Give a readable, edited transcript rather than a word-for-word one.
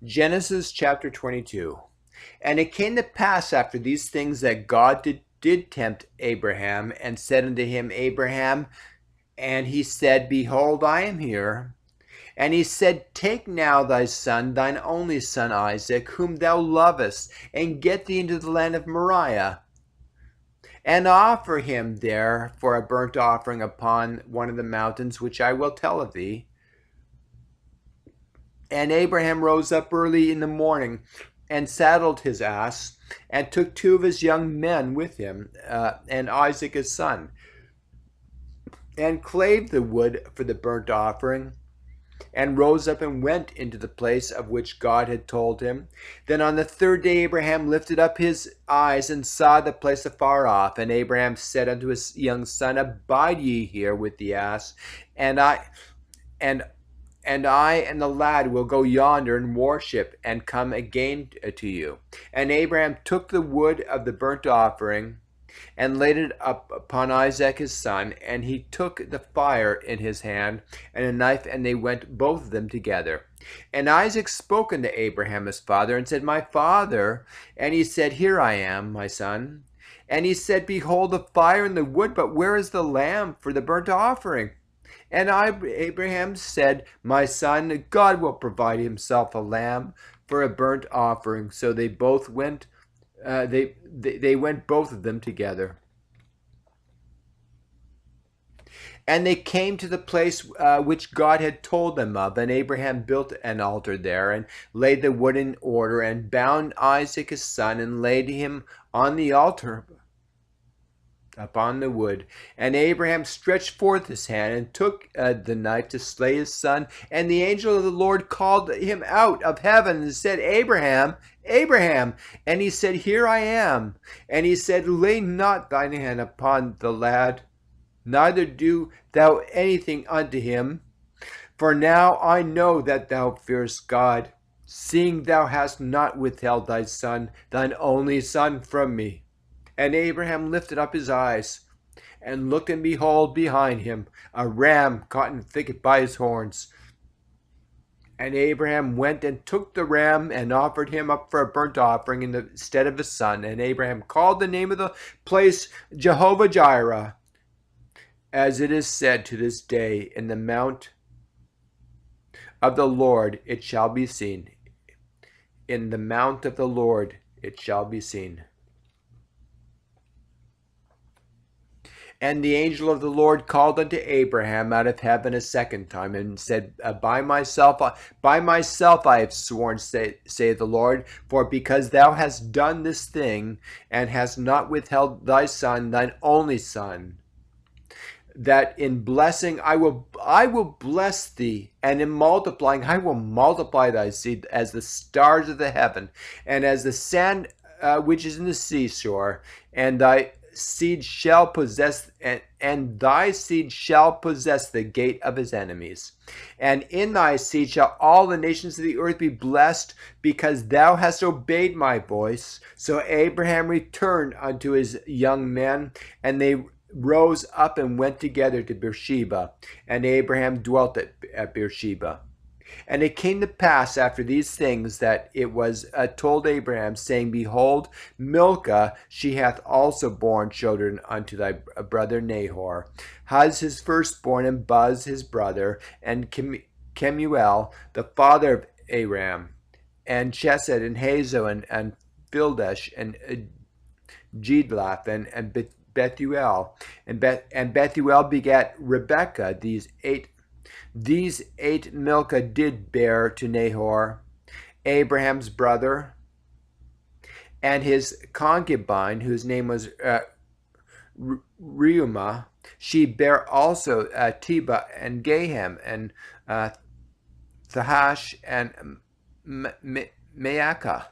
Genesis chapter 22. And it came to pass after these things that God did tempt Abraham and said unto him, Abraham, and he said, Behold, I am here. And he said, Take now thy son, thine only son Isaac, whom thou lovest, and get thee into the land of Moriah, and offer him there for a burnt offering upon one of the mountains which I will tell of thee. And Abraham rose up early in the morning and saddled his ass and took two of his young men with him, and Isaac his son, and clave the wood for the burnt offering, and rose up and went into the place of which God had told him. Then on the third day Abraham lifted up his eyes and saw the place afar off. And Abraham said unto his young son, Abide ye here with the ass, and I and and the lad will go yonder and worship, and come again to you. And Abraham took the wood of the burnt offering, and laid it up upon Isaac his son, and he took the fire in his hand, and a knife, and they went both of them together. And Isaac spoke unto Abraham his father, and said, My father. And he said, Here I am, my son. And he said, Behold the fire and the wood, but where is the lamb for the burnt offering? And Abraham said, My son, God will provide himself a lamb for a burnt offering. So they both went. They went both of them together. And they came to the place which God had told them of. And Abraham built an altar there, and laid the wood in order, and bound Isaac his son, and laid him on the altar upon the wood. And Abraham stretched forth his hand and took the knife to slay his son. And the angel of the Lord called him out of heaven and said, Abraham, Abraham. And he said, Here I am. And he said, Lay not thine hand upon the lad, neither do thou anything unto him. For now I know that thou fearest God, seeing thou hast not withheld thy son, thine only son, from me. And Abraham lifted up his eyes, and looked, and behold, behind him a ram caught in the thicket by his horns. And Abraham went and took the ram, and offered him up for a burnt offering in the stead of his son. And Abraham called the name of the place Jehovah Jireh, as it is said to this day, In the mount of the Lord it shall be seen. In the mount of the Lord it shall be seen. And the angel of the Lord called unto Abraham out of heaven a second time, and said, By myself I have sworn, saith the Lord, for because thou hast done this thing, and hast not withheld thy son, thine only son, that in blessing I will bless thee, and in multiplying I will multiply thy seed as the stars of the heaven, and as the sand which is in the seashore, and thy seed shall possess, and thy seed shall possess the gate of his enemies. And in thy seed shall all the nations of the earth be blessed, because thou hast obeyed my voice. So Abraham returned unto his young men, and they rose up and went together to Beersheba, and Abraham dwelt at Beersheba. And it came to pass after these things that it was told Abraham, saying, Behold, Milcah, she hath also borne children unto thy brother Nahor, Huz his firstborn, and Buz his brother, and Kemuel, the father of Aram, and Chesed, and Hazo, and Pildash, and Jedlath, and Bethuel. And Bethuel begat Rebekah. These eight Milcah did bear to Nahor, Abraham's brother, and his concubine, whose name was Reumah. She bare also Teba, and Gaham, and Thahash, and Maacah.